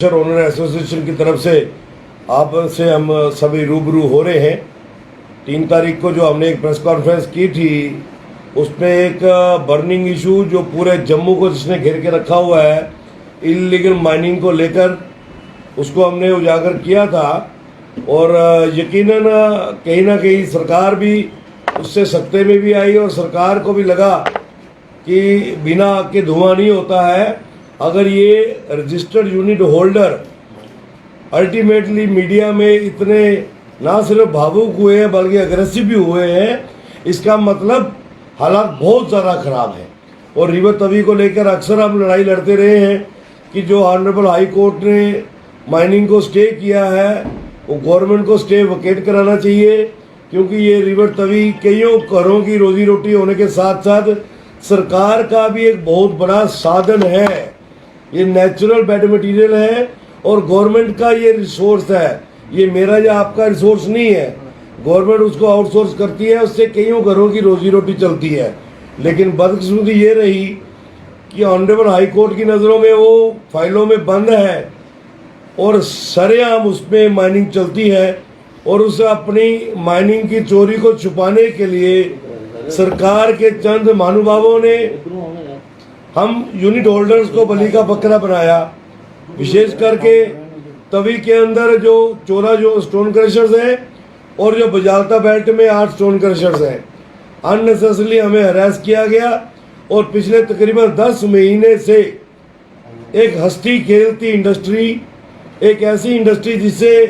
Owner association की तरफ से आपसे हम सभी रूबरू हो रहे हैं। 3 तारीख को जो हमने एक प्रेस कॉन्फ्रेंस की थी उसमें एक बर्निंग इशू जो पूरे जम्मू को जिसने घेर के रखा हुआ है इलीगल माइनिंग को लेकर उसको हमने उजागर किया था और यकीनन कहीं ना कहीं सरकार भी उससे सख्ते में भी आई और सरकार को भी लगा कि बिना आग के धुआं नहीं होता है। अगर ये registered unit holder ultimately media में इतने ना सिर्फ भावुक हुए हैं बल्कि अग्रेसिव भी हुए हैं, इसका मतलब हालात बहुत ज़्यादा ख़राब है। और रिवर तवी को लेकर अक्सर हम लड़ाई लड़ते रहे हैं कि जो ऑनरेबल हाई कोर्ट ने माइनिंग को स्टे किया है वो गवर्नमेंट को स्टे वकेट कराना चाहिए, क्योंकि ये रिवर तवी कईयों घरों की रोजी रोटी होने के साथ साथ सरकार का भी एक बहुत बड़ा साधन है। ये नेचुरल बेड मटेरियल है और गवर्नमेंट का ये रिसोर्स है, ये मेरा या आपका रिसोर्स नहीं है। गवर्नमेंट उसको आउटसोर्स करती है, उससे कईयों घरों की रोजी रोटी चलती है। लेकिन बदकिस्मती ये रही कि ऑनरेबल हाई कोर्ट की नज़रों में वो फाइलों में बंद है और सरेआम उसमें माइनिंग चलती है और उसे अपनी माइनिंग की चोरी को छुपाने के लिए सरकार के चंद महानुभावों ने हम यूनिट होल्डर्स को बलि का बकरा बनाया। विशेष करके तवी के अंदर जो 14 जो स्टोन क्रशर्स हैं और जो बजालता बेल्ट में 8 स्टोन क्रशर्स हैं, अननेसेसरली हमें हरास किया गया। और पिछले तकरीबन 10 महीने से एक हंसती खेलती इंडस्ट्री, एक ऐसी इंडस्ट्री जिससे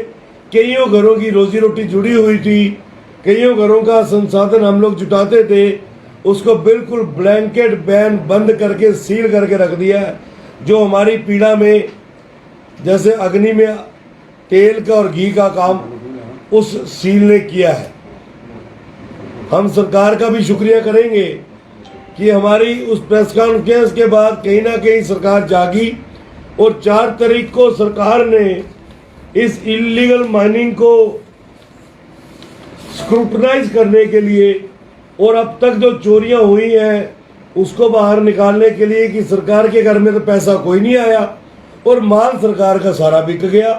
कईयों घरों की रोजी रोटी जुड़ी हुई थी, कईयों घरों का संसाधन हम लोग जुटाते थे, उसको बिल्कुल ब्लैंकेट बैन बंद करके सील करके रख दिया है। जो हमारी पीड़ा में जैसे अग्नि में तेल का और घी का काम उस सील ने किया है। हम सरकार का भी शुक्रिया करेंगे कि हमारी उस प्रेस कॉन्फ्रेंस के बाद कहीं ना कहीं सरकार जागी और 4 तारीख को सरकार ने इस इलीगल माइनिंग को स्क्रूटनाइज करने के लिए और अब तक जो चोरियां हुई हैं उसको बाहर निकालने के लिए कि सरकार के घर में तो पैसा कोई नहीं आया और माल सरकार का सारा बिक गया,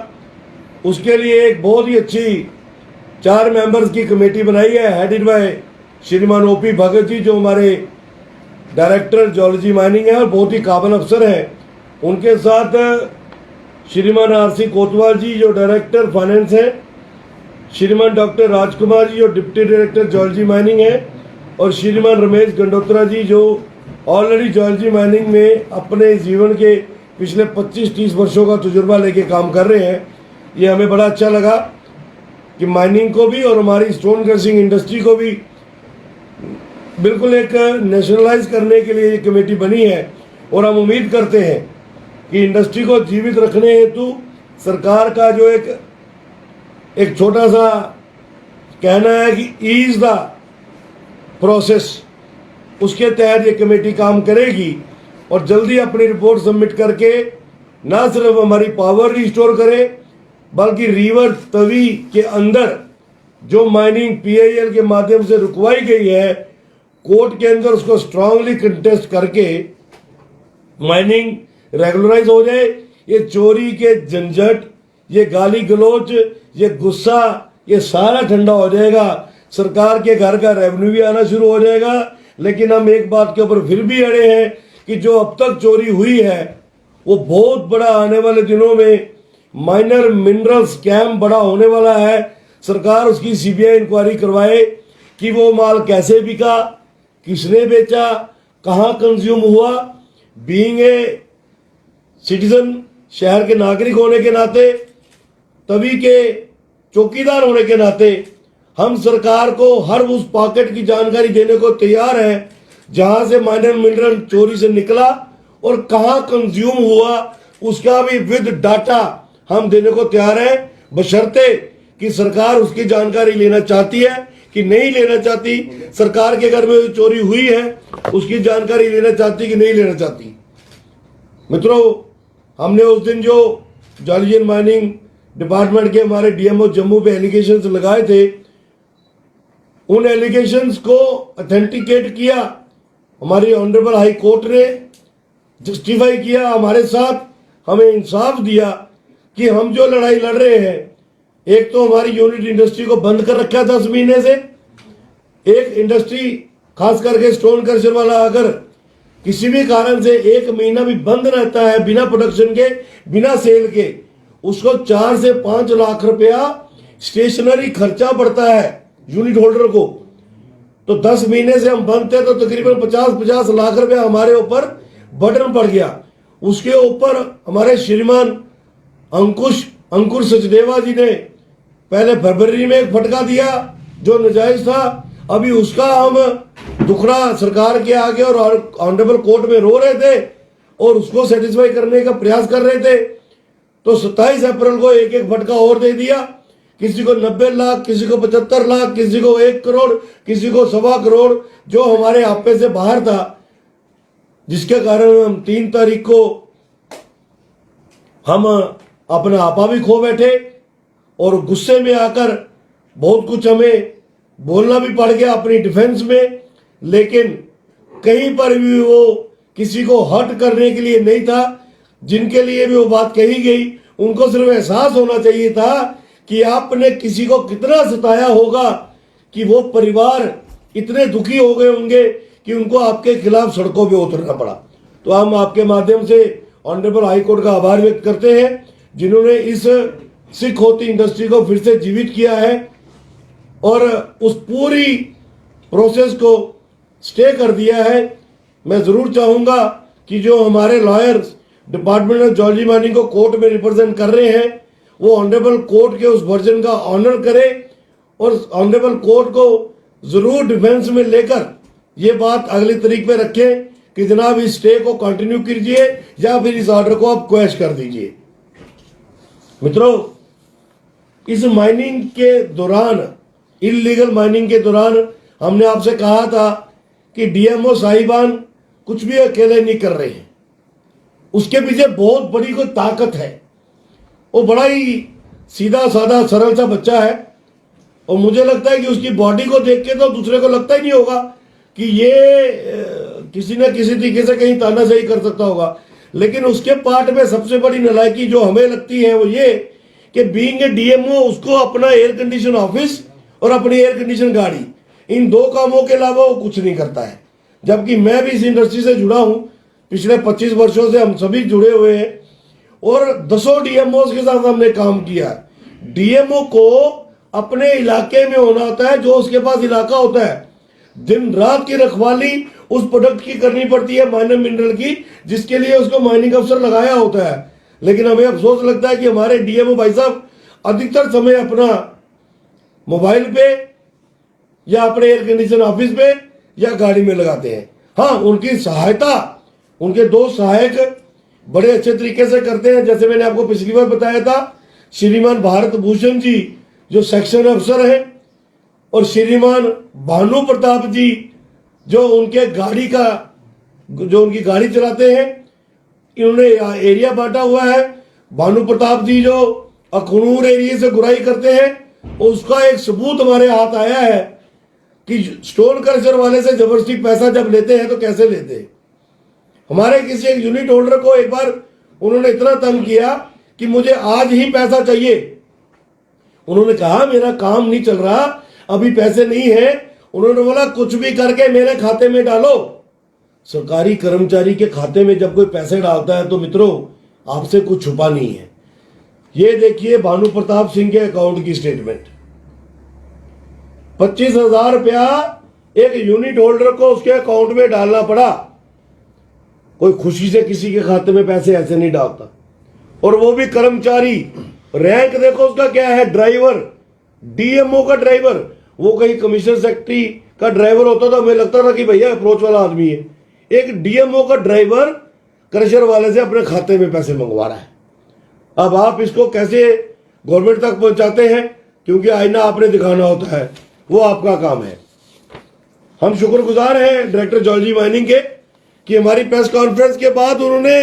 उसके लिए एक बहुत ही अच्छी 4 मेंबर्स की कमेटी बनाई है हेडेड बाय श्रीमान ओपी भगत जी, जो हमारे डायरेक्टर जियोलॉजी माइनिंग है और बहुत ही काबिल अफसर हैं। उनके साथ श्रीमान आरसी कोतवाल जी जो डायरेक्टर फाइनेंस हैं, श्रीमान डॉक्टर राजकुमार जी जो डिप्टी डायरेक्टर जियोलॉजी माइनिंग है और श्रीमान रमेश गंडोत्रा जी जो ऑलरेडी जियोलॉजी माइनिंग में अपने जीवन के पिछले 25-30 वर्षों का तजुर्बा लेके काम कर रहे हैं। ये हमें बड़ा अच्छा लगा कि माइनिंग को भी और हमारी स्टोन क्रशिंग इंडस्ट्री को भी बिल्कुल एक नेशनलाइज करने के लिए ये कमेटी बनी है और हम उम्मीद करते हैं कि इंडस्ट्री को जीवित रखने हेतु सरकार का जो एक छोटा सा कहना है कि ईज द प्रोसेस, उसके तहत ये कमेटी काम करेगी और जल्दी अपनी रिपोर्ट सबमिट करके ना सिर्फ हमारी पावर रिस्टोर करे बल्कि रिवर तवी के अंदर जो माइनिंग पीआईएल के माध्यम से रुकवाई गई है कोर्ट के अंदर उसको स्ट्रांगली कंटेस्ट करके माइनिंग रेगुलराइज हो जाए। ये चोरी के झंझट, ये गाली गलोच, ये गुस्सा, ये सारा ठंडा हो जाएगा। सरकार के घर का रेवेन्यू भी आना शुरू हो जाएगा। लेकिन हम एक बात के ऊपर फिर भी अड़े हैं कि जो अब तक चोरी हुई है वो बहुत बड़ा आने वाले दिनों में माइनर मिनरल स्कैम बड़ा होने वाला है। सरकार उसकी सीबीआई इंक्वायरी करवाए कि वो माल कैसे बिका, किसने बेचा, कहाँ कंज्यूम हुआ। बीइंग ए सिटीजन, शहर के नागरिक होने के नाते, तभी के चौकीदार होने के नाते हम सरकार को हर उस पॉकेट की जानकारी देने को तैयार हैं जहां से माइनर मिनरल चोरी से निकला और कहां कंज्यूम हुआ, उसका भी विद डाटा हम देने को तैयार हैं, बशर्ते कि सरकार उसकी जानकारी लेना चाहती है कि नहीं लेना चाहती। सरकार के घर में जो चोरी हुई है उसकी जानकारी लेना चाहती कि नहीं लेना चाहती। मित्रों, हमने उस दिन जो जियोलॉजी माइनिंग डिपार्टमेंट के हमारे डीएमओ जम्मू पे एलिगेशंस लगाए थे, उन एलिगेशंस को ऑथेंटिकेट किया हमारी ऑनरेबल हाई कोर्ट ने, जस्टिफाई किया हमारे साथ, हमें इंसाफ दिया कि हम जो लड़ाई लड़ रहे हैं, एक तो हमारी यूनिट इंडस्ट्री को बंद कर रखा 10 महीने से। एक इंडस्ट्री खास करके स्टोन क्रशर वाला अगर किसी भी कारण से 1 महीना भी बंद रहता है बिना प्रोडक्शन के, बिना सेल के, उसको 4 से 5 लाख रुपया स्टेशनरी खर्चा पड़ता है यूनिट होल्डर को। तो 10 महीने से हम बंद थे तो तकरीबन 50 लाख रुपया हमारे ऊपर बर्डन पड़ गया। उसके ऊपर हमारे श्रीमान अंकुर सचदेवा जी ने पहले फरवरी में एक फटका दिया जो नाजायज था। अभी उसका हम दुखड़ा सरकार के आगे और ऑनरेबल कोर्ट में रो रहे थे और उसको सेटिस्फाई करने का प्रयास कर रहे थे। तो 27 अप्रैल को एक एक फटका और दे दिया, किसी को 90 लाख, किसी को 75 लाख, किसी को 1 करोड़, किसी को 1.25 करोड़, जो हमारे आपे से बाहर था, जिसके कारण हम 3 तारीख को हम अपना आपा भी खो बैठे और गुस्से में आकर बहुत कुछ हमें बोलना भी पड़ गया अपनी डिफेंस में। लेकिन कहीं पर भी वो किसी को हर्ट करने के लिए नहीं था। जिनके लिए भी वो बात कही गई उनको सिर्फ एहसास होना चाहिए था कि आपने किसी को कितना सताया होगा कि वो परिवार इतने दुखी हो गए होंगे कि उनको आपके खिलाफ सड़कों पे उतरना पड़ा। तो हम आपके माध्यम से ऑनरेबल हाई कोर्ट का आभार व्यक्त करते हैं जिन्होंने इस सिख होती इंडस्ट्री को फिर से जीवित किया है और उस पूरी प्रोसेस को स्टे कर दिया है। मैं जरूर चाहूंगा कि जो हमारे लॉयर्स डिपार्टमेंट ऑफ ज्योलरी माइनिंग को कोर्ट में रिप्रेजेंट कर रहे हैं वो ऑनरेबल कोर्ट के उस वर्जन का ऑनर करे और ऑनरेबल कोर्ट को जरूर डिफेंस में लेकर ये बात अगली तारीख पे रखें कि जनाब इस स्टे को कंटिन्यू कीजिए या फिर इस ऑर्डर को आप क्वैश कर दीजिए। मित्रों, इस माइनिंग के दौरान, इलीगल माइनिंग के दौरान हमने आपसे कहा था कि डीएमओ साहिबान कुछ भी अकेले नहीं कर रहे हैं, उसके पीछे बहुत बड़ी कोई ताकत है। वो बड़ा ही सीधा साधा सरल सा बच्चा है और मुझे लगता है कि उसकी बॉडी को देख के तो दूसरे को लगता ही नहीं होगा कि ये किसी न किसी तरीके से कहीं तानाशाही कर सकता होगा। लेकिन उसके पार्ट में सबसे बड़ी नालायकी जो हमें लगती है वो ये कि बीइंग ए डीएमओ उसको अपना एयर कंडीशन ऑफिस और अपनी एयर कंडीशन गाड़ी, इन 2 कामों के अलावा वो कुछ नहीं करता है। जबकि मैं भी इस इंडस्ट्री से जुड़ा हूं, पिछले 25 वर्षों से हम सभी जुड़े हुए हैं और 10 डीएमओ के साथ हमने काम किया। डीएमओ को अपने इलाके में होना होता है, जो उसके पास इलाका होता है। दिन रात की रखवाली उस प्रोडक्ट की करनी पड़ती है, माइनर मिनरल की, जिसके लिए उसको माइनिंग अफसर लगाया होता है। लेकिन हमें अफसोस लगता है कि हमारे डीएमओ भाई साहब अधिकतर समय अपना मोबाइल पे या अपने एयर कंडीशन ऑफिस पे या गाड़ी में लगाते हैं। हाँ, उनकी सहायता उनके 2 सहायक बड़े अच्छे तरीके से करते हैं। जैसे मैंने आपको पिछली बार बताया था, श्रीमान भारत भूषण जी जो सेक्शन अफसर हैं और श्रीमान भानु प्रताप जी जो उनके गाड़ी का जो उनकी गाड़ी चलाते हैं, इन्होंने एरिया बांटा हुआ है। भानु प्रताप जी जो अखनूर एरिया से गुराई करते हैं, उसका एक सबूत हमारे हाथ आया है कि स्टोन क्रशर वाले से जबरदस्ती पैसा जब लेते हैं तो कैसे लेते हैं। हमारे किसी एक यूनिट होल्डर को एक बार उन्होंने इतना तंग किया कि मुझे आज ही पैसा चाहिए। उन्होंने कहा मेरा काम नहीं चल रहा, अभी पैसे नहीं है। उन्होंने बोला कुछ भी करके मेरे खाते में डालो। सरकारी कर्मचारी के खाते में जब कोई पैसे डालता है तो मित्रों आपसे कुछ छुपा नहीं है। ये देखिए भानु प्रताप सिंह के अकाउंट की स्टेटमेंट, 25,000 रुपया एक यूनिट होल्डर को उसके अकाउंट में डालना पड़ा। कोई खुशी से किसी के खाते में पैसे ऐसे नहीं डालता, और वो भी कर्मचारी। रैंक देखो उसका क्या है, ड्राइवर, डीएमओ का ड्राइवर। वो कहीं कमिश्नर सेक्रेटरी का ड्राइवर होता तो हमें लगता था कि भैया अप्रोच वाला आदमी है। एक डीएमओ का ड्राइवर क्रशर वाले से अपने खाते में पैसे मंगवा रहा है। अब आप इसको कैसे गवर्नमेंट तक पहुंचाते हैं, क्योंकि आईना आपने दिखाना होता है, वो आपका काम है। हम शुक्रगुजार हैं डायरेक्टर ज्योलरी माइनिंग के कि हमारी प्रेस कॉन्फ्रेंस के बाद उन्होंने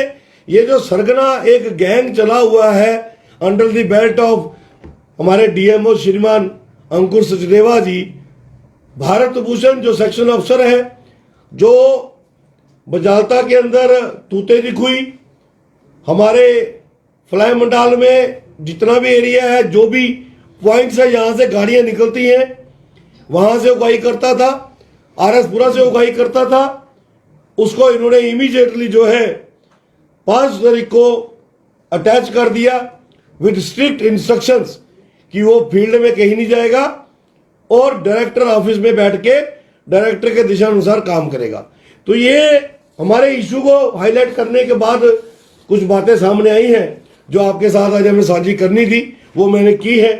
ये जो सरगना एक गैंग चला हुआ है अंडर द बेल्ट ऑफ हमारे डीएमओ श्रीमान अंकुर सचदेवा जी, भारत भूषण जो सेक्शन अफसर है, जो बजालता के अंदर तूते दिखुई, हमारे फ्लाई मंडाल में जितना भी एरिया है, जो भी पॉइंट्स है जहां से गाड़ियां निकलती हैं, वहां से उगाई करता था, आरएसपुरा से उगाई करता था। उसको इन्होंने इमीडिएटली जो है 5 तारीख को अटैच कर दिया विद स्ट्रिक्ट इंस्ट्रक्शंस कि वो फील्ड में कहीं नहीं जाएगा और डायरेक्टर ऑफिस में बैठ के डायरेक्टर के दिशा अनुसार काम करेगा। तो ये हमारे इशू को हाईलाइट करने के बाद कुछ बातें सामने आई हैं जो आपके साथ आज हमें साझी करनी थी, वो मैंने की है।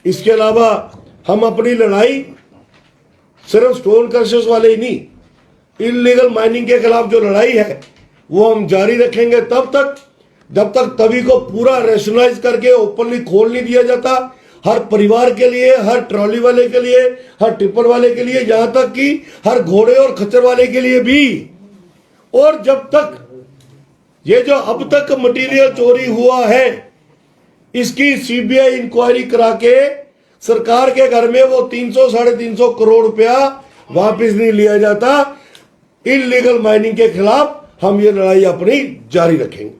इसके अलावा हम अपनी लड़ाई सिर्फ स्टोन क्रशर्स वाले ही नहीं, इलीगल माइनिंग के खिलाफ जो लड़ाई है वो हम जारी रखेंगे तब तक जब तक तभी को पूरा रेशनलाइज करके ओपनली खोल नहीं दिया जाता, हर परिवार के लिए, हर ट्रॉली वाले के लिए, हर टिप्पर वाले के लिए, यहां तक कि हर घोड़े और खच्चर वाले के लिए भी। और जब तक ये जो अब तक मटेरियल चोरी हुआ है इसकी सीबीआई इंक्वायरी करा के सरकार के घर में वो 300-350 करोड़ रुपया वापस नहीं लिया जाता। इलीगल माइनिंग के खिलाफ हम ये लड़ाई अपनी जारी रखेंगे।